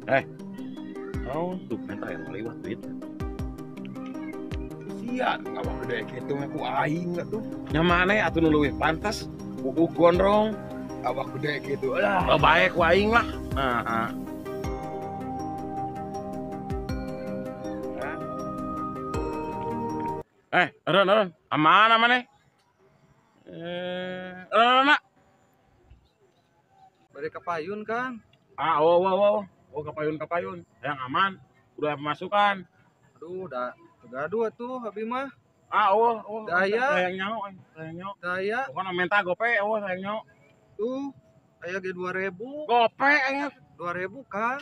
Eh, oh, tuh mental yang lewat duit. Sia, ngapa gede gitu aku aing nggak tuh? Nyamane atuh nu leuwih pantas buku gondrong. Awak gede gitu lah. Oh, baik waing lah. Nah, eren, aman nih. Nak. Balik ke payun kan? Oh, kapayun. Yang aman. Udah pemasukan. Aduh, udah gaduh tuh habis mah. Daya. Sayang nyok. Daya Pokoknya minta gope, sayang nyok. tuh aya ge 2000. Gope, aya. 2000 kan?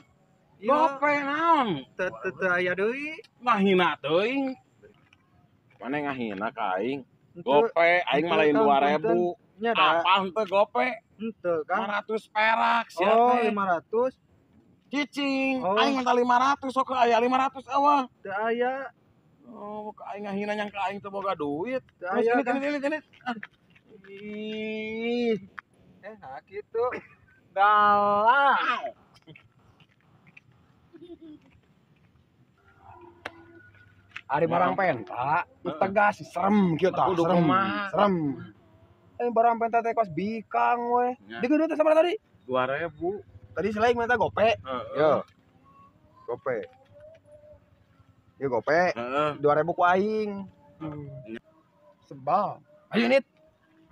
Gope naon? Teu aya deui. Ngahina teuing. Mana ngahina ka aing? Henteu. Gope, aing mah lain 2000. Nya da. Apa henteu gope? Henteu kan? 500 perak sia Oh, teh. 500. Cicing, Oh. aing minta 500 sok aya 500 eueuh. Teu aya. Oh, ka aing ngahina nyangka aing teu boga duit. Teu Terus aya ini kan? Ih, Nah gitu. Galak. Ari barang penta, tegas serem kieu tah, Kudu serem. kumaha? Serem. Barang penta teh kos bikang we. Ya. Di teh sabaraha tadi? 2000. Tadi selain minta gope. Yo. Gope. Yo gope. Heeh. 2000 ku aing. Sebal. Ayo nit.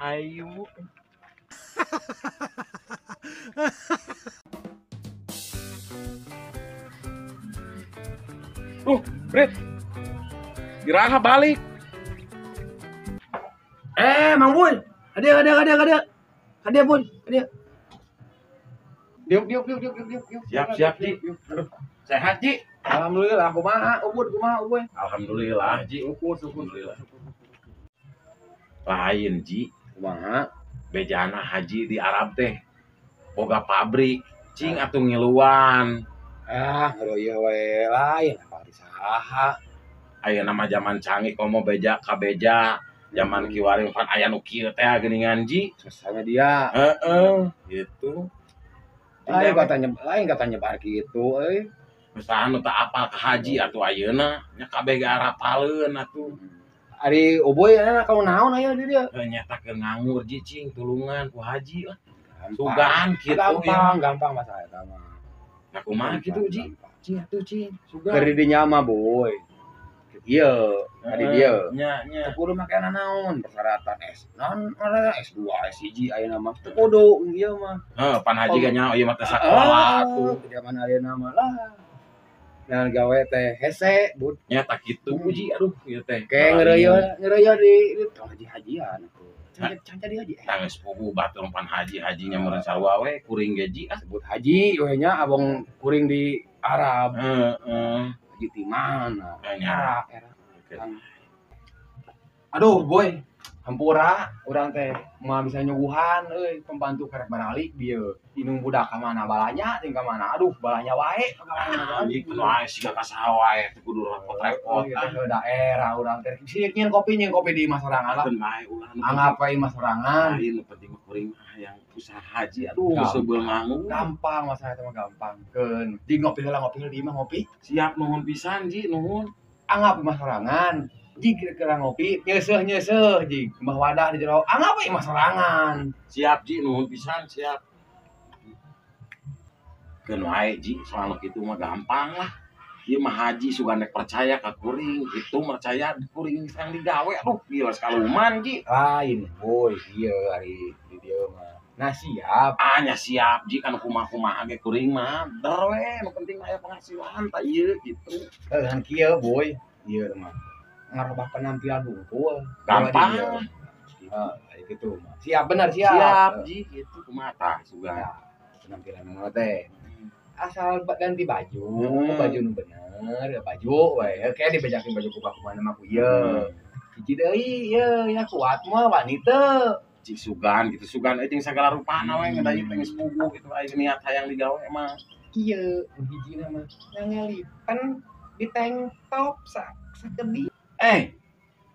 Ayu. Brit. Giraha balik. Mang Bun. Hadia Bun. Hadia. Diuk. Siap, Ji. Aduh, sehat, Ji. Alhamdulillah, kumaha ubun. Alhamdulillah, Ji. Alhamdulillah. Lain, Ji. Kumaha? Bejana haji di Arab teh. Boga pabrik. Cing atuh ngiluan. Ngeroyeuh we lain apa disaha. Aya nama zaman canggih komo beja ka beja. Zaman kiwari pan aya nu kieu teh geuningan, Ji. Susahnya dia. Gitu. Lain katanya bar gitu euy. Misalnya nu teu apal ka haji atuh ayeuna nya kabeh ge arapaleun atuh. Ari Oboy enak kalau naon aya di dia. Nyatakeun nganggur Ji cing tulungan ku haji lah. Gampang. Sugan kitu Gampang masalah eta mah. Nah kumaha kitu Ji? Cing atuh cing. Sugan. Keur di nya mah boy. Ieu, ari dia. Nya. Teu kudu make naon persyaratan S2, S1 ayeuna mah. Teu kudu ieu mah. Pan haji ge nya ieu mah teh sakola atuh. Zaman ayeuna mah lah. Nah gawe teh hese, Bud. Nya tak kitu Ji aduh ieu teh. Kayak ngereuyeun di haji-hajian atuh. Can jadi haji. Tangis pugu batur pan hajinya meureun sarua we kuring ge Ji Sebut haji we nya abang kuring di Arab. Haji di mana? Nya. Aduh, boy. Hampura urang teh moal bisa nyuguhan euy pembantu karek baralik dieu. Inung budak ka mana balanya ting ka mana. Aduh, balanya wae ka mana. Anjing kudu aya siga ka saha wae teh kudu repot-repot. Ke daerah urang teh sieuk nyeun kopi di Mas Sorangan lah. Anggap we Mas Sorangan. Lain penting mah kuring mah yang usaha haji aduh sebel mangu. Gampang masalah itu mah gampang. Keun di ngopi di mah ngopi. Siap nuhun pisan Ji nuhun. Anggap Mas Sorangan. Ji kira ngopi nyeuseh ji mah wadah di jero. Anggap we Mas Sorangan. Siap Ji nuhun pisan siap. Keun wae Ji soal kitu mah gampang lah. Ieu mah haji sugan rek percaya ka kuring, itu percaya kuring sang digawe. Aduh, ieu kaluman Ji. Lain boy, ieu ari di dieu mah. Nah siap. Nya siap Ji kan kumaha ge kuring mah. Der we, nu penting aya penghasilan tah ieu gitu. Kan kieu boy, ieu mah. Ngarobah penampilan hungkul. Gampang. Gitu mah. Siap bener siap. Siap Ji gitu kumaha tah sugan. Penampilan nama teh. Asal ganti baju nu bener, baju we. Kayak dibejakeun baju kumaha mah ku ieu. Hiji deui ieu nya kuat mah wanita. Cik sugan gitu sugan jeung sagala rupana we ngadayu teh geus pugu gitu aya niat hayang digawe mah. Ieu hijina mah ngalipan di tank top sakedi.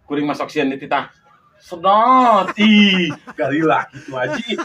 Kuring masuk sieun di titah. Sedot. Ih, galila kitu aji.